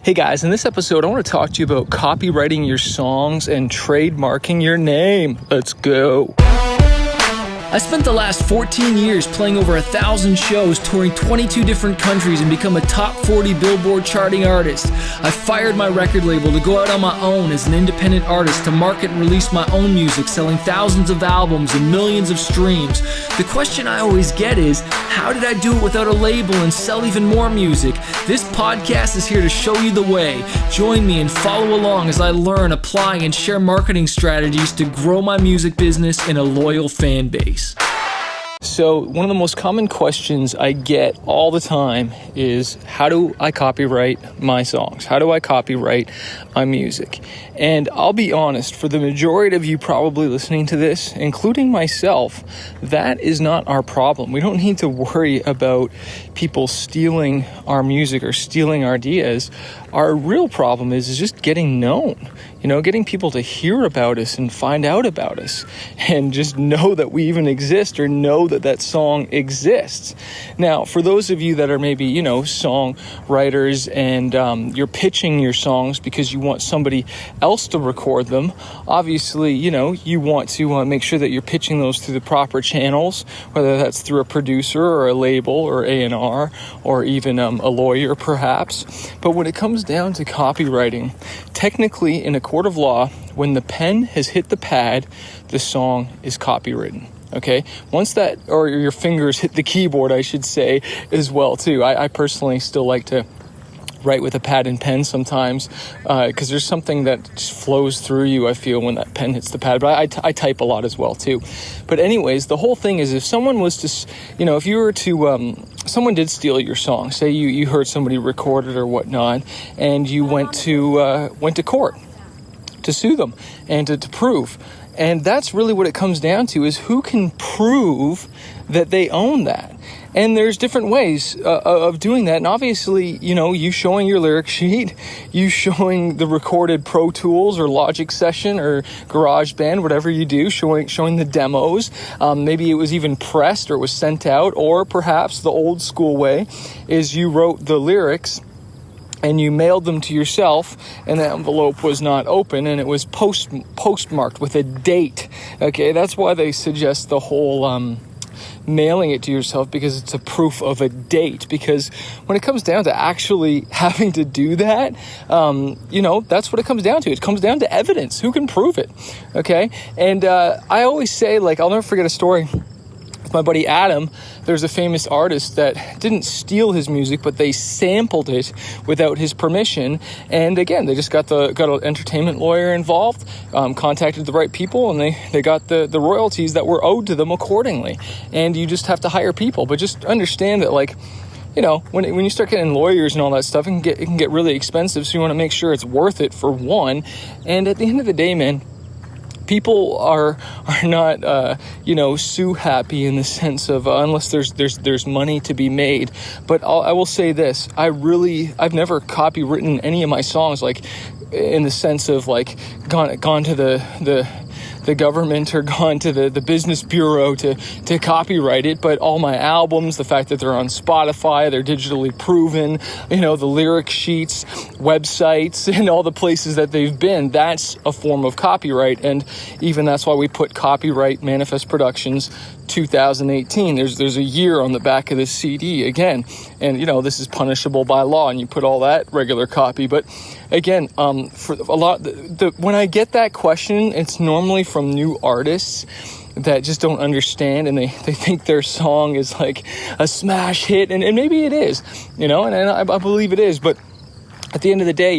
Hey guys, in this episode, I want to talk to you about copywriting your songs and trademarking your name. Let's go. I spent the last 14 years playing over 1,000 shows, touring 22 different countries, and become a top 40 Billboard charting artist. I fired my record label to go out on my own as an independent artist to market and release my own music, selling thousands of albums and millions of streams. The question I always get is, how did I do it without a label and sell even more music? This podcast is here to show you the way. Join me and follow along as I learn, apply, and share marketing strategies to grow my music business in a loyal fan base. So one of the most common questions I get all the time is, how do I copyright my songs? How do I copyright my music? And I'll be honest, for the majority of you probably listening to this, including myself, that is not our problem. We don't need to worry about people stealing our music or stealing our ideas. Our real problem is just getting known, getting people to hear about us and find out about us and just know that we even exist or know that song exists. Now, for those of you that are maybe, songwriters and you're pitching your songs because you want somebody else to record them, obviously, you want to make sure that you're pitching those through the proper channels, whether that's through a producer or a label or A&R or even a lawyer perhaps. But when it comes down to copywriting, technically in a court of law, when the pen has hit the pad, the song is copywritten. Okay, once that, or your fingers hit the keyboard, I should say, as well too. I personally still like to write with a pad and pen sometimes because there's something that just flows through you, I feel, when that pen hits the pad. But I type a lot as well too. But anyways, the whole thing is, if someone was to, if you were to, someone did steal your song, say you heard somebody record it or whatnot, and you went to court to sue them and to prove. And that's really what it comes down to, is who can prove that they own that. And there's different ways of doing that. And obviously, you showing your lyric sheet, you showing the recorded Pro Tools or Logic session or GarageBand, whatever you do, showing the demos. Maybe it was even pressed or was sent out, or perhaps the old school way is you wrote the lyrics and you mailed them to yourself, and the envelope was not open, and it was postmarked with a date. Okay, that's why they suggest the whole mailing it to yourself, because it's a proof of a date. Because when it comes down to actually having to do that, that's what it comes down to. It comes down to evidence. Who can prove it? Okay, and I always say, I'll never forget a story. My buddy Adam, there's a famous artist that didn't steal his music, but they sampled it without his permission. And again, they just got an entertainment lawyer involved, contacted the right people, and they got the royalties that were owed to them accordingly. And you just have to hire people. But just understand that, when you start getting lawyers and all that stuff, it can get really expensive. So you want to make sure it's worth it, for one. And at the end of the day, man, people are not, sue happy in the sense of unless there's money to be made. But I will say this: I've never copywritten any of my songs, in the sense of gone to the government or gone to the business bureau to copyright it. But all my albums, the fact that they're on Spotify, they're digitally proven, the lyric sheets, websites, and all the places that they've been, that's a form of copyright. And even that's why we put Copyright Manifest Productions 2018. There's a year on the back of this CD again. And, this is punishable by law, and you put all that regular copy. But again, for a lot, when I get that question, it's normally from new artists that just don't understand, and they think their song is like a smash hit, and maybe it is, and I believe it is. But at the end of the day,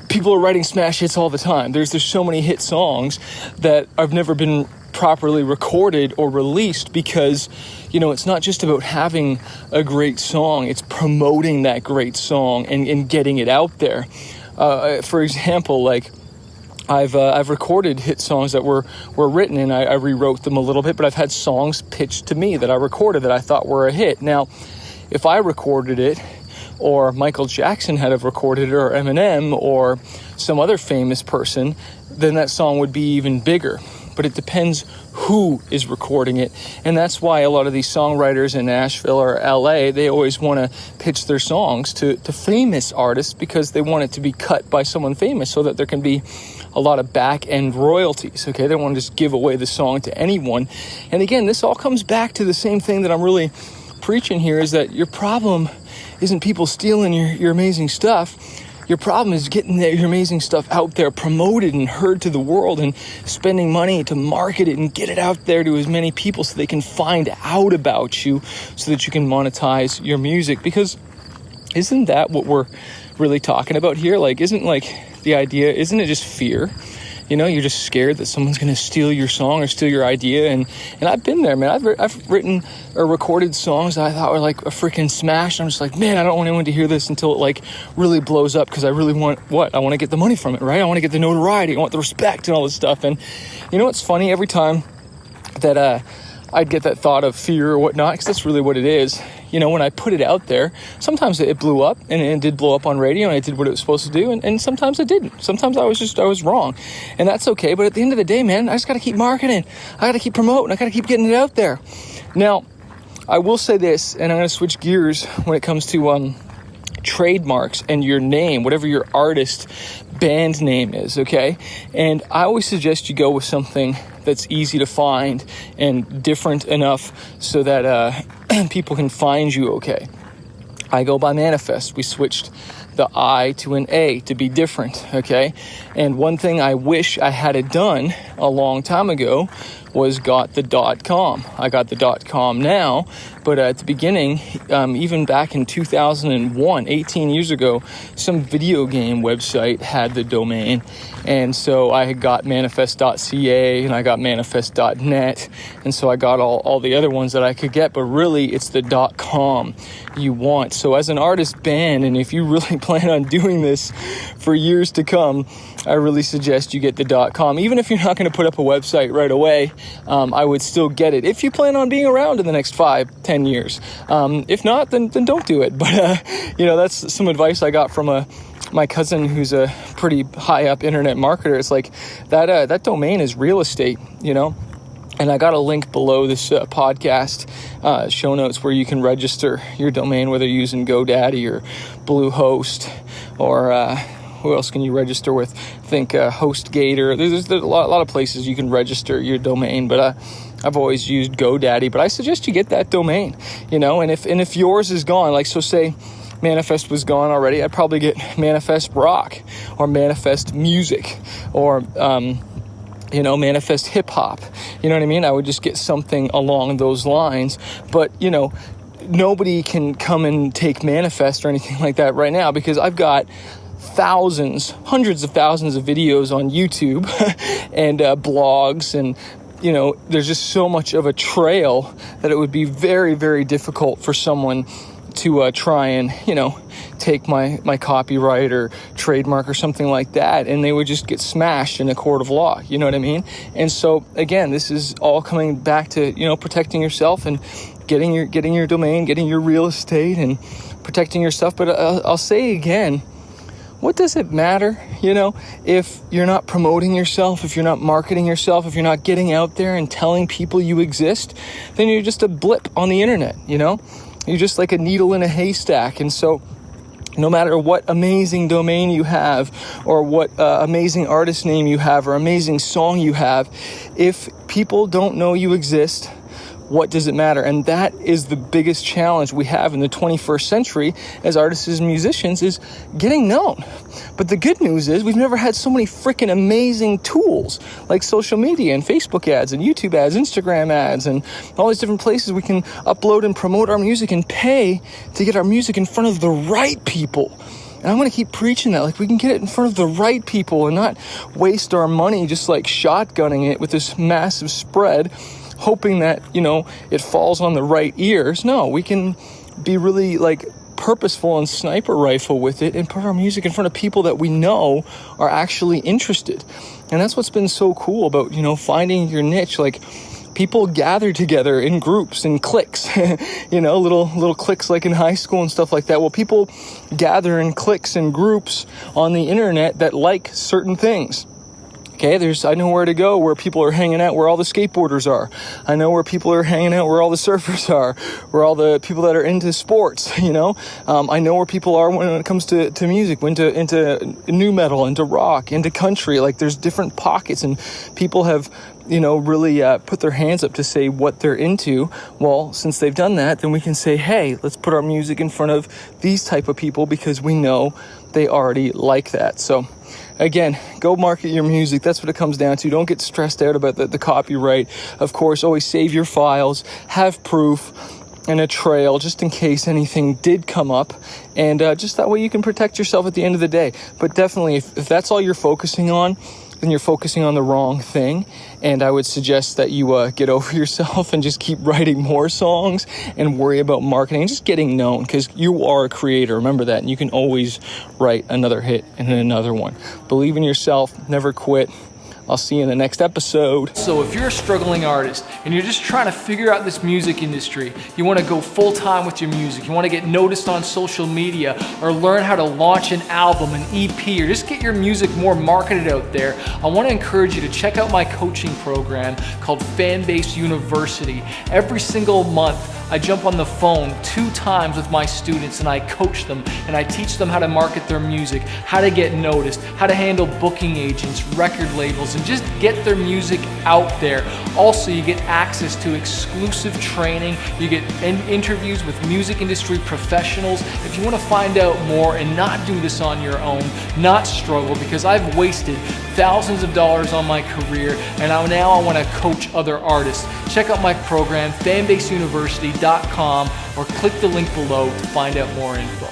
people are writing smash hits all the time. There's so many hit songs that I've never been properly recorded or released, because it's not just about having a great song, it's promoting that great song and getting it out there. For example, I've recorded hit songs that were written, and I rewrote them a little bit, but I've had songs pitched to me that I recorded that I thought were a hit. Now, if I recorded it, or Michael Jackson had have recorded it, or Eminem, or some other famous person, then that song would be even bigger. but it depends who is recording it. And that's why a lot of these songwriters in Nashville or LA, they always want to pitch their songs to famous artists because they want it to be cut by someone famous so that there can be a lot of back-end royalties, okay? They don't want to just give away the song to anyone. And again, this all comes back to the same thing that I'm really preaching here, is that your problem isn't people stealing your amazing stuff. Your problem is getting your amazing stuff out there, promoted and heard to the world, and spending money to market it and get it out there to as many people so they can find out about you so that you can monetize your music. Because isn't that what we're really talking about here? Like, isn't it just fear? You know, you're just scared that someone's going to steal your song or steal your idea. And I've been there, man. I've written or recorded songs that I thought were like a freaking smash. I'm just like, man, I don't want anyone to hear this until it like really blows up, because I really want I want to get the money from it, right? I want to get the notoriety. I want the respect and all this stuff. And you know what's funny? Every time that I'd get that thought of fear or whatnot, because that's really what it is. You know, when I put it out there, sometimes it blew up, and it did blow up on radio, and it did what it was supposed to do, and sometimes it didn't. Sometimes I was wrong, and that's okay. But at the end of the day, man, I just got to keep marketing. I got to keep promoting. I got to keep getting it out there. Now, I will say this, and I'm going to switch gears when it comes to trademarks and your name, whatever your artist band name is, okay? And I always suggest you go with something that's easy to find and different enough so that people can find you okay. I go by Manifest. We switched the I to an A to be different, okay? And one thing I wish I had it done a long time ago was got the .com. I got the .com now, but at the beginning, even back in 2001, 18 years ago, some video game website had the domain. And so I had got manifest.ca and I got manifest.net. And so I got all the other ones that I could get, but really it's the .com you want. So as an artist band, and if you really plan on doing this for years to come, I really suggest you get the .com. Even if you're not going to put up a website right away, I would still get it if you plan on being around in the next 5-10 years. If not, then don't do it. But that's some advice I got from my cousin, who's a pretty high up internet marketer. It's like that domain is real estate, you know. And I got a link below this podcast show notes where you can register your domain, whether you're using GoDaddy or Bluehost or who else can you register with? I think HostGator. There's a lot of places you can register your domain, but I've always used GoDaddy. But I suggest you get that domain, you know. And if yours is gone, like, so say Manifest was gone already, I'd probably get Manifest Rock or Manifest Music or Manifest Hip Hop. You know what I mean? I would just get something along those lines. But, you know, nobody can come and take Manifest or anything like that right now, because I've got hundreds of thousands of videos on YouTube and blogs, and you know, there's just so much of a trail that it would be very, very difficult for someone to try and, you know, take my copyright or trademark or something like that, and they would just get smashed in a court of law. You know what I mean? And so again, this is all coming back to, you know, protecting yourself and getting your domain, getting your real estate, and protecting yourself. But I'll say again, what does it matter, you know, if you're not promoting yourself, if you're not marketing yourself, if you're not getting out there and telling people you exist? Then you're just a blip on the internet, you know? You're just like a needle in a haystack. And so no matter what amazing domain you have, or what amazing artist name you have, or amazing song you have, if people don't know you exist, what does it matter? And that is the biggest challenge we have in the 21st century as artists and musicians, is getting known. But the good news is we've never had so many freaking amazing tools like social media and Facebook ads and YouTube ads, Instagram ads, and all these different places we can upload and promote our music and pay to get our music in front of the right people. And I'm going to keep preaching that. Like, we can get it in front of the right people and not waste our money just like shotgunning it with this massive spread, hoping that, you know, it falls on the right ears. No, we can be really like purposeful and sniper rifle with it and put our music in front of people that we know are actually interested. And that's what's been so cool about, you know, finding your niche. Like, people gather together in groups and cliques, you know, little cliques like in high school and stuff like that. Well, people gather in cliques and groups on the internet that like certain things. Okay, I know where to go, where people are hanging out, where all the skateboarders are. I know where people are hanging out, where all the surfers are, where all the people that are into sports, I know where people are when it comes to music, into new metal, into rock, into country. Like, there's different pockets, and people have, really put their hands up to say what they're into. Well, since they've done that, then we can say, hey, let's put our music in front of these type of people because we know they already like that. So again, go market your music. That's what it comes down to. Don't get stressed out about the copyright. Of course, always save your files, have proof and a trail just in case anything did come up. And just that way you can protect yourself at the end of the day. But definitely, if that's all you're focusing on, then you're focusing on the wrong thing. And I would suggest that you get over yourself and just keep writing more songs and worry about marketing and just getting known, because you are a creator. Remember that. And you can always write another hit and another one. Believe in yourself. Never quit. I'll see you in the next episode. So if you're a struggling artist and you're just trying to figure out this music industry, you want to go full time with your music, you want to get noticed on social media, or learn how to launch an album, an EP, or just get your music more marketed out there, I want to encourage you to check out my coaching program called Fanbase University. Every single month, I jump on the phone 2 times with my students and I coach them and I teach them how to market their music, how to get noticed, how to handle booking agents, record labels, and just get their music out there. Also, you get access to exclusive training, you get interviews with music industry professionals. If you want to find out more and not do this on your own, not struggle, because I've wasted thousands of dollars on my career and now I want to coach other artists. Check out my program, fanbaseuniversity.com, or click the link below to find out more info.